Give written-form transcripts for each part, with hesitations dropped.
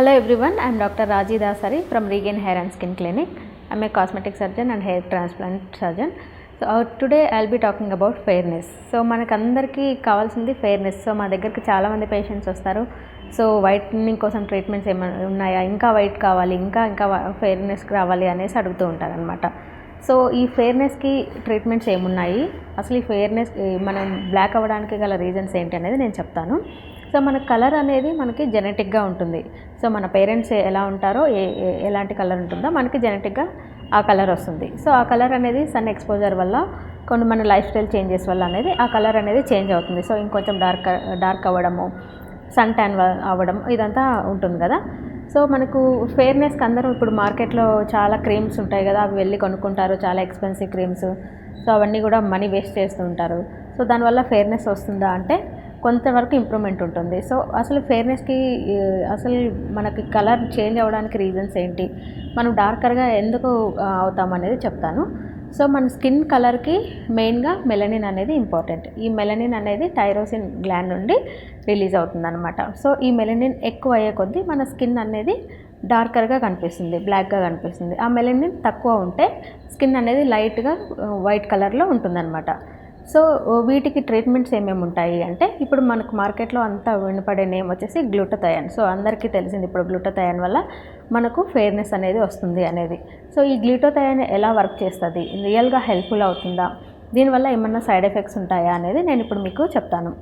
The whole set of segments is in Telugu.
Hello everyone, I am Dr. Raji Dasari from Regain Hair and Skin Clinic. I am a cosmetic surgeon and hair transplant surgeon. So today I will be talking about fairness. So మనకందరికీ కావాల్సింది fairness. సో మా దగ్గరికి చాలా మంది పేషెంట్స్ వస్తారు. సో వైట్నింగ్ కోసం ట్రీట్మెంట్స్ ఏమైనా ఉన్నాయా, ఇంకా వైట్ కావాలి, ఇంకా ఫెయిర్నెస్కి రావాలి అనేసి అడుగుతూ ఉంటారనమాట. సో ఈ ఫెయిర్నెస్కి ట్రీట్మెంట్స్ ఏమున్నాయి, అసలు ఈ ఫెయిర్నెస్ మనం బ్లాక్ అవ్వడానికి గల రీజన్స్ ఏంటి అనేది నేను చెప్తాను. సో మన కలర్ అనేది మనకి జెనెటిక్గా ఉంటుంది. సో మన పేరెంట్స్ ఎలా ఉంటారో ఎలాంటి కలర్ ఉంటుందో మనకి జెనెటిక్గా ఆ కలర్ వస్తుంది. సో ఆ కలర్ అనేది సన్ ఎక్స్పోజర్ వల్ల, కొన్ని మన లైఫ్ స్టైల్ చేంజెస్ వల్ల అనేది ఆ కలర్ అనేది చేంజ్ అవుతుంది. సో ఇంకొంచెం డార్క్ అవ్వడము, సన్ ట్యాన్ అవ్వడం, ఇదంతా ఉంటుంది కదా. సో మనకు ఫెయిర్నెస్కి అందరూ ఇప్పుడు మార్కెట్లో చాలా క్రీమ్స్ ఉంటాయి కదా, అవి వెళ్ళి కొనుక్కుంటారు, చాలా ఎక్స్పెన్సివ్ క్రీమ్స్. సో అవన్నీ కూడా మనీ వేస్ట్ చేస్తూ ఉంటారు. సో దానివల్ల ఫెయిర్నెస్ వస్తుందా అంటే కొంతవరకు ఇంప్రూవ్మెంట్ ఉంటుంది. సో అసలు ఫెయిర్నెస్కి అసలు మనకి కలర్ చేంజ్ అవ్వడానికి రీజన్స్ ఏంటి, మనం డార్కర్గా ఎందుకు అవుతామనేది చెప్తాను. సో మన స్కిన్ కలర్కి మెయిన్గా మెలనిన్ అనేది ఇంపార్టెంట్. ఈ మెలనిన్ అనేది థైరోసిన్ గ్లాండ్ నుండి రిలీజ్ అవుతుంది అనమాట. సో ఈ మెలనిన్ ఎక్కువ అయ్యే కొద్దీ మన స్కిన్ అనేది డార్కర్గా కనిపిస్తుంది, బ్లాక్గా కనిపిస్తుంది. ఆ మెలనిన్ తక్కువ ఉంటే స్కిన్ అనేది లైట్గా వైట్ కలర్లో ఉంటుందన్నమాట. సో వీటికి ట్రీట్మెంట్స్ ఏమేమి ఉంటాయి అంటే, ఇప్పుడు మనకు మార్కెట్లో అంతా వినపడే నేమ్ వచ్చేసి గ్లూటథయాన్. సో అందరికీ తెలిసింది ఇప్పుడు గ్లూటథయాన్ వల్ల మనకు ఫెయిర్నెస్ అనేది వస్తుంది అనేది. సో ఈ గ్లూటథయాన్ ఎలా వర్క్ చేస్తుంది, రియల్గా హెల్ప్ఫుల్ అవుతుందా, దీనివల్ల ఏమన్నా సైడ్ ఎఫెక్ట్స్ ఉంటాయా అనేది నేను ఇప్పుడు మీకు చెప్తాను.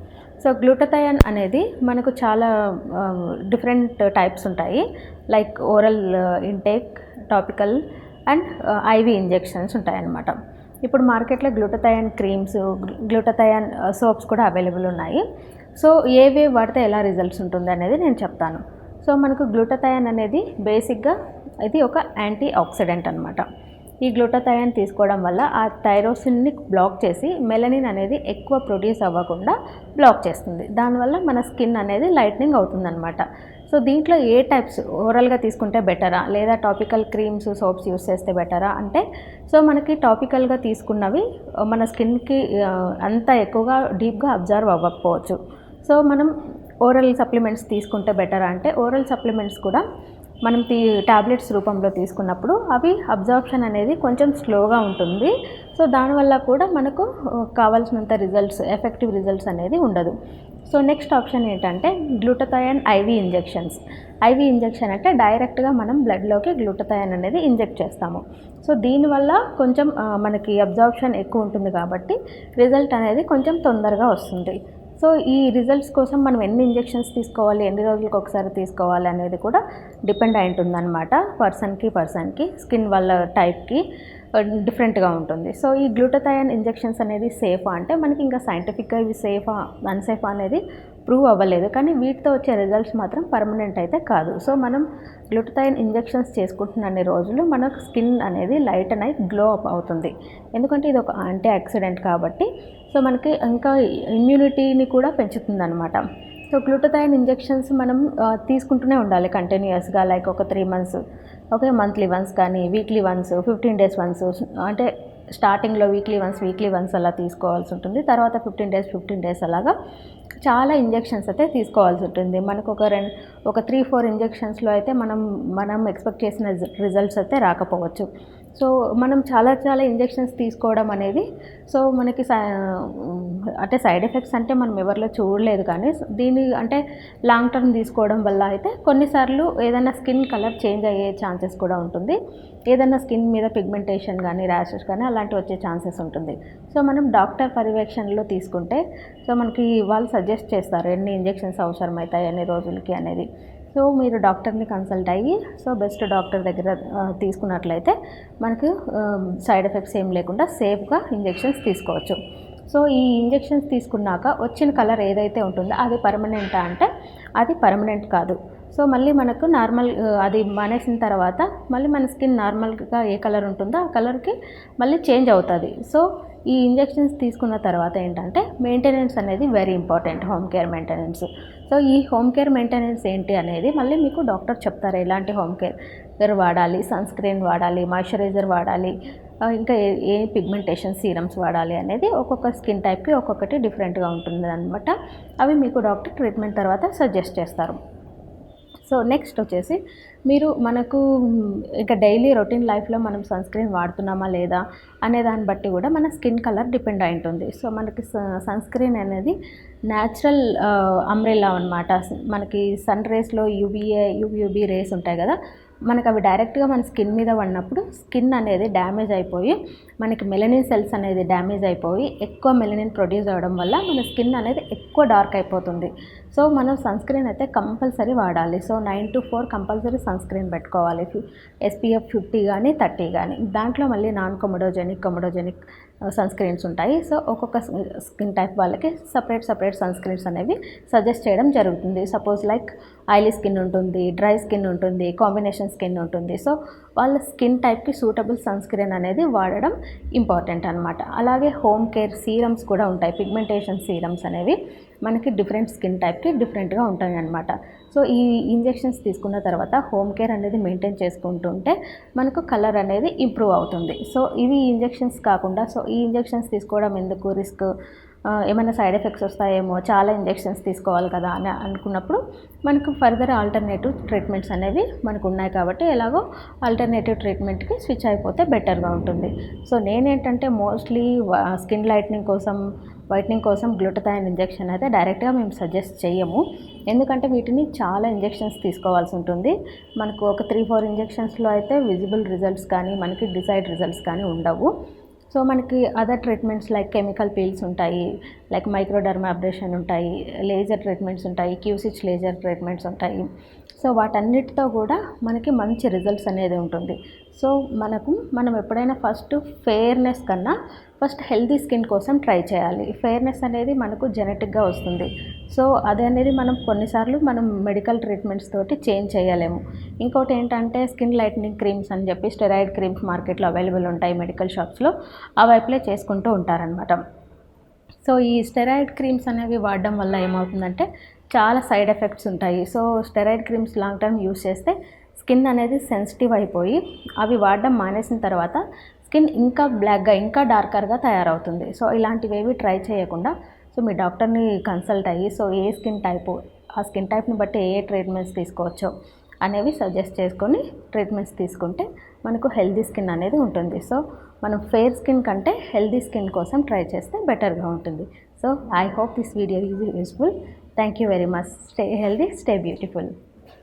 సో గ్లూటథయాన్ అనేది మనకు చాలా డిఫరెంట్ టైప్స్ ఉంటాయి. Like oral intake, topical and IV injections ఉంటాయన్నమాట. ఇప్పుడు మార్కెట్లో గ్లూటథయాన్ క్రీమ్స్, గ్లూటథయాన్ సోప్స్ కూడా అవైలబుల్ ఉన్నాయి. సో ఏవే వాడితే ఎలా రిజల్ట్స్ ఉంటుంది అనేది నేను చెప్తాను. సో మనకు గ్లూటథయాన్ అనేది బేసిక్గా ఇది ఒక యాంటీ ఆక్సిడెంట్ అనమాట. ఈ గ్లూటథయాన్ తీసుకోవడం వల్ల ఆ థైరోసిన్ని బ్లాక్ చేసి మెలనిన్ అనేది ఎక్కువ ప్రొడ్యూస్ అవ్వకుండా బ్లాక్ చేస్తుంది. దానివల్ల మన స్కిన్ అనేది లైట్నింగ్ అవుతుందన్నమాట. సో దీంట్లో ఏ టైప్స్ ఓరల్గా తీసుకుంటే బెటరా, లేదా టాపికల్ క్రీమ్స్, సోప్స్ యూస్ చేస్తే బెటరా అంటే, సో మనకి టాపికల్గా తీసుకున్నవి మన స్కిన్కి అంత ఎక్కువగా డీప్గా అబ్జర్వ్ అవ్వకపోవచ్చు. సో మనం ఓరల్ సప్లిమెంట్స్ తీసుకుంటే బెటరా అంటే, ఓరల్ సప్లిమెంట్స్ కూడా మనం టాబ్లెట్స్ రూపంలో తీసుకున్నప్పుడు అవి అబ్జార్ప్షన్ అనేది కొంచెం స్లోగా ఉంటుంది. సో దానివల్ల కూడా మనకు కావాల్సినంత రిజల్ట్స్, ఎఫెక్టివ్ రిజల్ట్స్ అనేది ఉండదు. సో నెక్స్ట్ ఆప్షన్ ఏంటంటే glutathione IV injections. IV injection అంటే డైరెక్ట్గా మనం బ్లడ్లోకి గ్లూటథయాన్ అనేది ఇంజెక్ట్ చేస్తాము. సో దీనివల్ల కొంచెం మనకి అబ్జార్ప్షన్ ఎక్కువ ఉంటుంది కాబట్టి రిజల్ట్ అనేది కొంచెం తొందరగా వస్తుంది. సో ఈ రిజల్ట్స్ కోసం మనం ఎన్ని ఇంజెక్షన్స్ తీసుకోవాలి, ఎన్ని రోజులకు ఒకసారి తీసుకోవాలి అనేది కూడా డిపెండ్ అయి ఉంటుందన్నమాట. పర్సన్కి స్కిన్ వాళ్ళ టైప్కి డిఫరెంట్గా ఉంటుంది. సో ఈ గ్లూటథయాన్ ఇంజెక్షన్స్ అనేది సేఫా అంటే, మనకి ఇంకా సైంటిఫిక్గా ఇవి సేఫా అన్సేఫా అనేది ప్రూవ్ అవ్వలేదు, కానీ వీటితో వచ్చే రిజల్ట్స్ మాత్రం పర్మనెంట్ అయితే కాదు. సో మనం గ్లూటథయాన్ ఇంజెక్షన్స్ చేసుకుంటున్న రోజులు మన స్కిన్ అనేది లైట్ అండ్ గ్లో అప్ అవుతుంది. ఎందుకంటే ఇది ఒక యాంటీ ఆక్సిడెంట్ కాబట్టి. సో మనకి ఇంకా ఇమ్యూనిటీని కూడా పెంచుతుంది అనమాట. సో గ్లూటథయాన్ ఇంజెక్షన్స్ మనం తీసుకుంటూనే ఉండాలి కంటిన్యూస్గా, లైక్ ఒక 3 months, ఓకే, మంత్లీ వన్స్ కానీ వీక్లీ వన్స్, 15 days వన్స్. అంటే స్టార్టింగ్లో వీక్లీ వన్స్ అలా తీసుకోవాల్సి ఉంటుంది. తర్వాత 15 days అలాగా చాలా ఇంజెక్షన్స్ అయితే తీసుకోవాల్సి ఉంటుంది. మనకు ఒక 3-4 ఇంజెక్షన్స్లో అయితే మనం ఎక్స్పెక్ట్ చేసిన రిజల్ట్స్ అయితే రాకపోవచ్చు. సో మనం చాలా ఇంజెక్షన్స్ తీసుకోవడం అనేది, సో మనకి అంటే సైడ్ ఎఫెక్ట్స్ అంటే మనం ఎవరిలో చూడలేదు, కానీ దీని అంటే లాంగ్ టర్మ్ తీసుకోవడం వల్ల అయితే కొన్నిసార్లు ఏదైనా స్కిన్ కలర్ చేంజ్ అయ్యే ఛాన్సెస్ కూడా ఉంటుంది. ఏదైనా స్కిన్ మీద పిగ్మెంటేషన్ కానీ, ర్యాషెస్ కానీ అలాంటివి వచ్చే ఛాన్సెస్ ఉంటుంది. సో మనం డాక్టర్ పర్యవేక్షణలో తీసుకుంటే, సో మనకి వాళ్ళు సజెస్ట్ చేస్తారు ఎన్ని ఇంజెక్షన్స్ అవసరమవుతాయి, ఎన్ని రోజులకి అనేది. సో మీరు డాక్టర్ని కన్సల్ట్ అయ్యి, సో బెస్ట్ డాక్టర్ దగ్గర తీసుకున్నట్లయితే మనకు సైడ్ ఎఫెక్ట్స్ ఏం లేకుండా సేఫ్గా ఇంజెక్షన్స్ తీసుకోవచ్చు. సో ఈ ఇంజెక్షన్స్ తీసుకున్నాక వచ్చిన కలర్ ఏదైతే ఉంటుందో అది పర్మనెంటా అంటే అది పర్మనెంట్ కాదు. సో మళ్ళీ మనకు నార్మల్ అది మానేసిన తర్వాత మళ్ళీ మన స్కిన్ నార్మల్గా ఏ కలర్ ఉంటుందో ఆ కలర్కి మళ్ళీ చేంజ్ అవుతుంది. సో ఈ ఇంజెక్షన్స్ తీసుకున్న తర్వాత ఏంటంటే మెయింటెనెన్స్ అనేది very important, home care maintenance. So ఈ హోమ్ కేర్ మెయింటెనెన్స్ ఏంటి అనేది మళ్ళీ మీకు డాక్టర్ చెప్తారు. ఎలాంటి హోమ్ కేర్ వాడాలి, సన్ స్క్రీన్ వాడాలి, మాయిశ్చరైజర్ వాడాలి, ఇంకా ఏ పిగ్మెంటేషన్ సీరమ్స్ వాడాలి అనేది ఒక్కొక్క స్కిన్ టైప్కి ఒక్కొక్కటి డిఫరెంట్గా ఉంటుంది అనమాట. అవి మీకు డాక్టర్ ట్రీట్మెంట్ తర్వాత సజెస్ట్ చేస్తారు. సో నెక్స్ట్ వచ్చేసి మీరు మనకు ఇక డైలీ రొటీన్ లైఫ్లో మనం సన్ స్క్రీన్ వాడుతున్నామా లేదా అనే దాన్ని బట్టి కూడా మన స్కిన్ కలర్ డిపెండ్ అయి ఉంటుంది. సో మనకి సన్ స్క్రీన్ అనేది న్యాచురల్ అంబ్రెల్లా అనమాట. మనకి సన్ రేస్లో యూవీబీ రేస్ ఉంటాయి కదా, మనకు అవి డైరెక్ట్గా మన స్కిన్ మీద పడినప్పుడు స్కిన్ అనేది డ్యామేజ్ అయిపోయి మనకి మెలనిన్ సెల్స్ అనేది డ్యామేజ్ అయిపోయి ఎక్కువ మెలనిన్ ప్రొడ్యూస్ అవ్వడం వల్ల మన స్కిన్ అనేది ఎక్కువ డార్క్ అయిపోతుంది. సో మనం సన్ స్క్రీన్ అయితే కంపల్సరీ వాడాలి. So 9 to 4 compulsory sunscreen పెట్టుకోవాలి. SPF 50 కానీ 30 కానీ. దాంట్లో మళ్ళీ నాన్ కొమోడోజెనిక్ సన్ స్క్రీన్స్ ఉంటాయి. సో ఒక్కొక్క స్కిన్ టైప్ వాళ్ళకి సపరేట్ సన్ స్క్రీన్స్ అనేవి సజెస్ట్ చేయడం జరుగుతుంది. సపోజ్ లైక్ ఆయిలీ స్కిన్ ఉంటుంది, డ్రై స్కిన్ ఉంటుంది, కాంబినేషన్ స్కిన్ ఉంటుంది. సో వాళ్ళ స్కిన్ టైప్కి సూటబుల్ సన్ స్క్రీన్ అనేది వాడడం ఇంపార్టెంట్ అనమాట. అలాగే హోమ్ కేర్ సీరమ్స్ కూడా ఉంటాయి. పిగ్మెంటేషన్ సీరమ్స్ అనేవి మనకి డిఫరెంట్ స్కిన్ టైప్కి డిఫరెంట్గా ఉంటాయి అన్నమాట. సో ఈ ఇంజెక్షన్స్ తీసుకున్న తర్వాత హోమ్ కేర్ అనేది మెయింటైన్ చేసుకుంటుంటే మనకు కలర్ అనేది ఇంప్రూవ్ అవుతుంది. సో ఇవి ఇంజెక్షన్స్ కాకుండా, సో ఈ ఇంజెక్షన్స్ తీసుకోవడం ఎందుకు, రిస్క్ ఏమైనా సైడ్ ఎఫెక్ట్స్ వస్తాయేమో, చాలా ఇంజెక్షన్స్ తీసుకోవాలి కదా అని అనుకున్నప్పుడు మనకు ఫర్దర్ ఆల్టర్నేటివ్ ట్రీట్మెంట్స్ అనేవి మనకు ఉన్నాయి. కాబట్టి ఎలాగో ఆల్టర్నేటివ్ ట్రీట్మెంట్కి స్విచ్ అయిపోతే బెటర్గా ఉంటుంది. సో నేనేంటంటే మోస్ట్లీ స్కిన్ లైట్నింగ్ కోసం, వైట్నింగ్ కోసం గ్లూటథైన్ ఇంజెక్షన్ అయితే డైరెక్ట్గా మేము సజెస్ట్ చేయము. ఎందుకంటే వీటిని చాలా ఇంజెక్షన్స్ తీసుకోవాల్సి ఉంటుంది. మనకు ఒక 3-4 ఇంజెక్షన్స్లో అయితే విజిబుల్ రిజల్ట్స్ కానీ మనకి డిజైర్డ్ రిజల్ట్స్ కానీ ఉండవు. సో మనకి other treatments like chemical peels ఉంటాయి, లైక్ మైక్రోడర్మాబ్రేషన్ ఉంటాయి, లేజర్ ట్రీట్మెంట్స్ ఉంటాయి, క్యూసిచ్ లేజర్ ట్రీట్మెంట్స్ ఉంటాయి. సో వాటన్నిటితో కూడా మనకి మంచి రిజల్ట్స్ అనేది ఉంటుంది. సో మనం ఎప్పుడైనా ఫస్ట్ ఫెయిర్నెస్ కన్నా ఫస్ట్ హెల్తీ స్కిన్ కోసం ట్రై చేయాలి. ఫెయిర్నెస్ అనేది మనకు జెనెటిక్గా వస్తుంది. సో అది అనేది కొన్నిసార్లు మనం మెడికల్ ట్రీట్మెంట్స్ తోటి చేంజ్ చేయలేము. ఇంకోటి ఏంటంటే స్కిన్ లైట్నింగ్ క్రీమ్స్ అని చెప్పి స్టెరాయిడ్ క్రీమ్స్ మార్కెట్లో అవైలబుల్ ఉంటాయి మెడికల్ షాప్స్లో. అవి అప్లై చేసుకుంటూ ఉంటారనమాట. సో ఈ స్టెరాయిడ్ క్రీమ్స్ అనేవి వాడడం వల్ల ఏమవుతుందంటే చాలా సైడ్ ఎఫెక్ట్స్ ఉంటాయి. So steroid creams long term use చేస్తే స్కిన్ అనేది సెన్సిటివ్ అయిపోయి అవి వాడడం మానేసిన తర్వాత స్కిన్ ఇంకా బ్లాక్గా, ఇంకా డార్కర్గా తయారవుతుంది. సో ఇలాంటివేవి ట్రై చేయకుండా సో మీ డాక్టర్ని కన్సల్ట్ అయ్యి సో ఏ స్కిన్ టైపు, ఆ స్కిన్ టైప్ని బట్టి ఏ ట్రీట్మెంట్స్ తీసుకోవచ్చో అనేవి సజెస్ట్ చేసుకొని ట్రీట్మెంట్స్ తీసుకుంటే మనకు హెల్దీ స్కిన్ అనేది ఉంటుంది. సో మనం ఫెయిర్ స్కిన్ కంటే హెల్దీ స్కిన్ కోసం ట్రై చేస్తే బెటర్గా ఉంటుంది. So I hope this video is useful. Thank you very much. Stay healthy, stay beautiful.